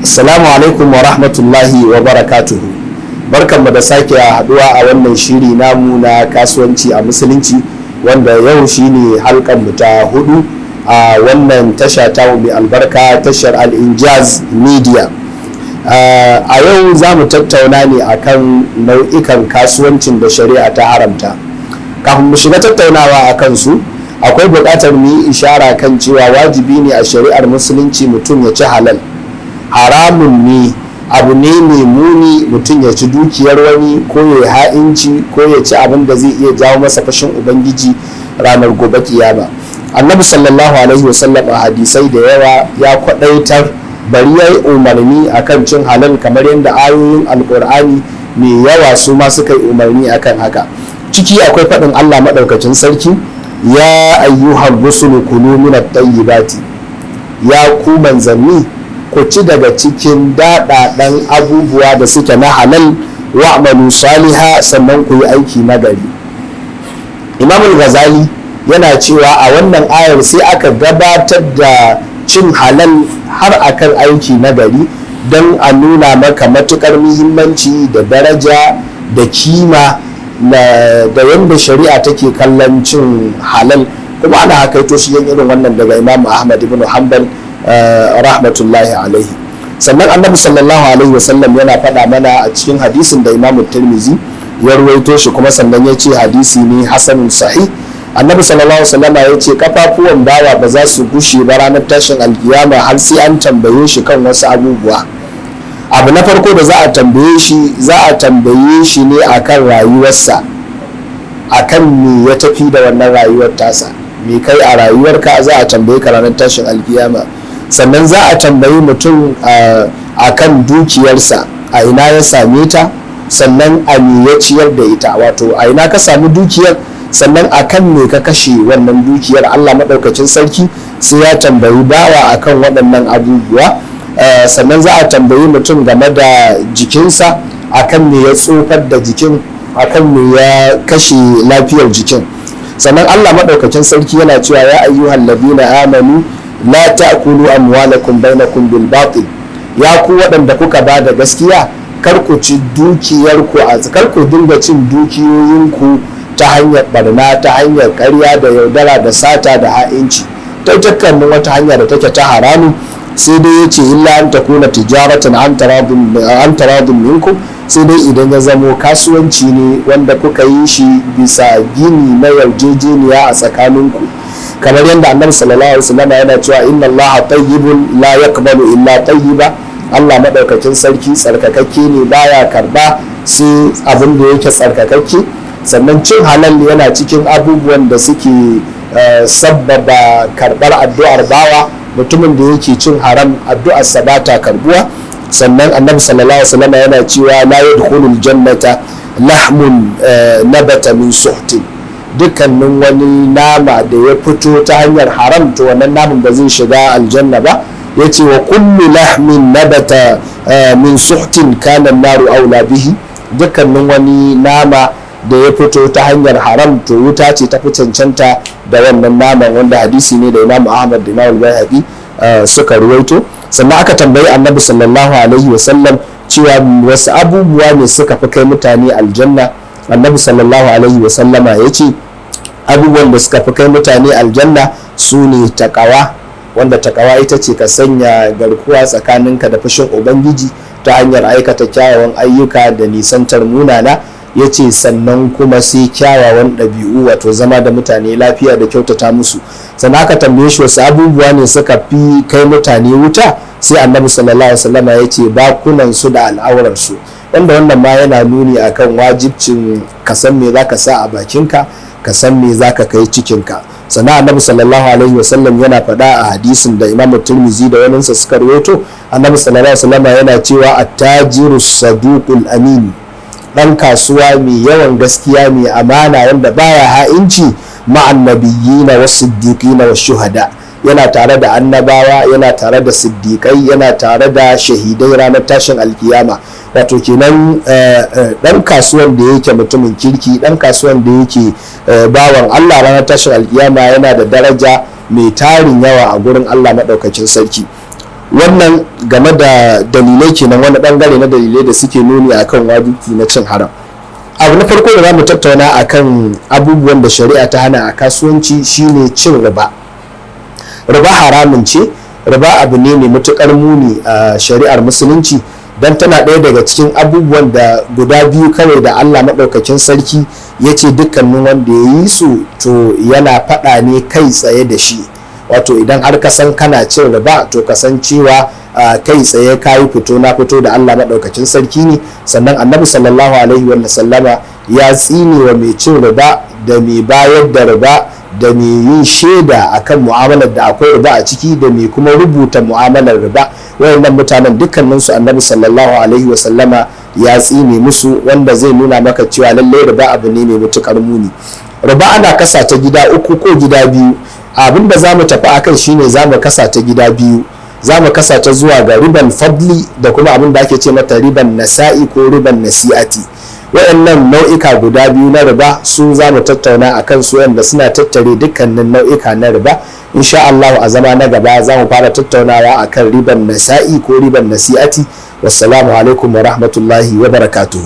Assalamu alaikum wa rahmatullahi wa barakatuhu. Barkanmu da sake haduwa a wannan shiri namu na kasuwanci a musulunci, wanda yau shine halkan mu ta hudu a wannan tasha ta mai albarka, tashar Al-injaz media. A yau za mu tattauna ne akan nau'ikan kasuwancin da shari'a ta haramta. Kafin mu shiga tattaunawa akan su, akwai buƙatar mu yi ishara kan cewa wajibi ne a shari'ar musulunci mutum ya ci halal. Haramun ne, abu ne mai muni mutum ya ci dukiyar wani, ko ya ha'inci, ko ya ci abin da zai iya jawo masa fashin ubangiji ranar gobe kiyama. Annabi sallallahu alaihi wasallam a hadisai da yawa ya kwadaitar, bari ya yi umarni akan cin halal, kamar yadda ayoyin alkur'ani mai yawa su ma suka yi umarni akan haka. Ciki akwai faɗin Allah maɗaukacin sarki, ya ayyuhar rusulu kulu min at-tayyibati, ya ku manzanni ku ci daga cikin daɗaɗen abubuwa da suke na halal, wa'malu saliha, sannan ku yi aiki nagari. Imam al-Ghazali yana cewa a wannan ayar sai aka gabatar da cin halal har akan aiki nagari, don a nuna maka matukar muhimmanci da daraja da kima da yadda shari'a take kallon cin halal. Kuma ana hakaito shi irin wannan daga Imam Ahmad ibn Hanbal rahmatullahi alaihi. Sannan annabi sallallahu alaihi wasallam yana faɗa mana a cikin hadisin da Imam Tirmizi ya ruwaito shi, kuma sannan ya ce hadisi ne hasanun sahih. Annabi sallallahu alaihi wasallam ya ce kafafuwan bawa ba za su gushe ba ranar tashin alkiyama har sai an tambaye shi kan wasu abubuwa. Abu na farko da za a tambaye shi ne akan rayuwarsa, akan me ya tafi da wannan rayuwar tasa, me kai a rayuwarka, za a tambaye ka ranar tashin alkiyama. Sannan za a tambayi mutum a kan dukiyarsa, a ina ya same ta, sannan a me ya ciyar da ita, wato a ina ka sami dukiyar, sannan a kan me ka kashe wannan dukiyar. Allah maɗaukacin sarki sai ya tambayi bawa a kan waɗannan abubuwa. Sannan za a tambayi mutum game da jikinsa, a kan me ya tsofar da jikin, a kan me ya kashe lafiyar jikin. Sannan Allah maɗaukacin sarki yana cewa ya ayyuhal ladina amanu la ta'kulu amwalakum bainakum bil batil, ya ku waɗanda kuka ba da gaskiya, kar ku ci dukiyarku, kar ku dinga cin dukiyoyinku ta hanyar barna, ta hanyar ƙarya da yaudara da sata da ha'inci, ta dukkanin wata hanya da take ta haramu. Sai dai yace illa an takuna tijaratan an taradun minkum, sai dai idan ya zamo kasuwanci ne wanda kuka yi shi bisa gini na yarjejeniya a tsakaninku, kamar yadda annabi sallallahu alaihi wasallam yana cewa inna allaha tayyibun la yaqbalu illa tayyiba, Allah madaukakin sarki tsarkakakke ne, baya karba sai abin da yake tsarkakakke. Sannan cin halal yana cikin abubuwan da suke sabbaba karbar addu'ar bawa. Mutumin da yake cin haram, addu'ar sa ba ta karbuwa. Sannan annabi sallallahu alaihi wasallam yana cewa la yadkhulul jannata lahmun nabata min suhtin, dukkanin wani nama da ya fito ta hanyar haram, to wannan naman ba zai shiga aljanna ba. Yace wa kullu lahmin nabata min suhtin kana naru aula bihi, dukkanin wani nama da ya fito ta hanyar haram, to wuta ce ta fi cancanta da wannan naman, wanda hadisi ne da Imam Ahmad da Imam Al-Baihaqi suka ruwaito. Sannan aka tambayi annabi sallallahu alaihi wasallam cewa wasu abubuwa ne suka fi kai mutane aljanna. Annabi sallallahu alaihi wasallama ya ce abubuwan da suka fi kai mutane aljanna su ne takawa, wanda takawa ita ce ka sanya garkuwa tsakaninka da fushin ubangiji ta hanyar aikata kyawawan ayyuka da nisantar munana. Ya ce sannan kuma sai kyawawan ɗabi'u, wato zama da mutane lafiya da kyautata musu. Sannan aka tambaye shi wasu abubuwa ne suka fi kai mutane wuta, sai annabi sallallahu alaihi wasallam ya ce bakunan su da al'aurar su, wanda wannan ma yana nuni akan wajibcin ka san me zaka sa a bakinka, ka san me zaka kai cikinka. Sannan annabi sallallahu alaihi wasallam yana faɗa a hadisin da Imam Tirmizi da waninsa suka rawaito, annabi sallallahu alaihi wasallam yana cewa at-tajiru saduqul amin, dan kasuwa mai yawan gaskiya, mai amana, wanda baya ha'inci, ma'an nabiyina was siddiqina was shuhada, yana tare da annabawa, yana tare da siddiqai, yana tare da shahidai ranar tashin alkiyama. Wato kenan dan kasuwan da yake mutumin kirki, dan kasuwan da yake bawan Allah, ranar tashin alkiyama yana da daraja mai tarin yawa a gurin Allah madaukakin sarki. wannan game da dalilai kenan, wani bangare na dalilai da suke nuni akan wajibi na cin haram. Abu na farko da za mu tattauna akan abubuwan da shari'a ta hana a kasuwanci shine cin riba. Riba haramun ce, riba abu ne mai matukar muni a shari'ar musulunci, don tana ɗaya daga cikin abubuwan da guda biyu kawai da Allah maɗaukakin sarki ya ce dukkanin wanda ya yi su to yana faɗa ne kai tsaye da shi. Wato idan har ka san kana cin riba to kasancewa kai tsaye ka yi fito na fito da Allah maɗaukakin sarki ne. Sannan annabi sallallahu alaihi wa sallama ya tsine wa mai cin riba da mai bayar da riba da mai yin shaida akan mu'amalar da akwai riba a ciki da mai kuma rubuta mu'amalar riba. Wayannan mutanen dukkaninsu annabi sallallahu alaihi wa sallama ya tsine musu, wanda zai nuna maka cewa lallai riba abu ne mai matukar muni. Riba ana kasa ta gida uku ko gida biyu. Abinda za mu tafi akan shine za mu kasa ta gida biyu. Za mu kasa ta zuwa ga riban fadli da kuma abin da ake ce mata riban nasa'i ko riban nasi'ati. Waɗannan nau'ika guda biyu na riba su za mu tattauna a kan su, yadda suna tattare dukkanin nau'ika na riba. Insha Allah a zama na gaba za mu fara tattaunawa a kan riban nasa'i ko riban nasi'ati. Wassalamu alaikum wa rahmatullahi wa barakatuhu.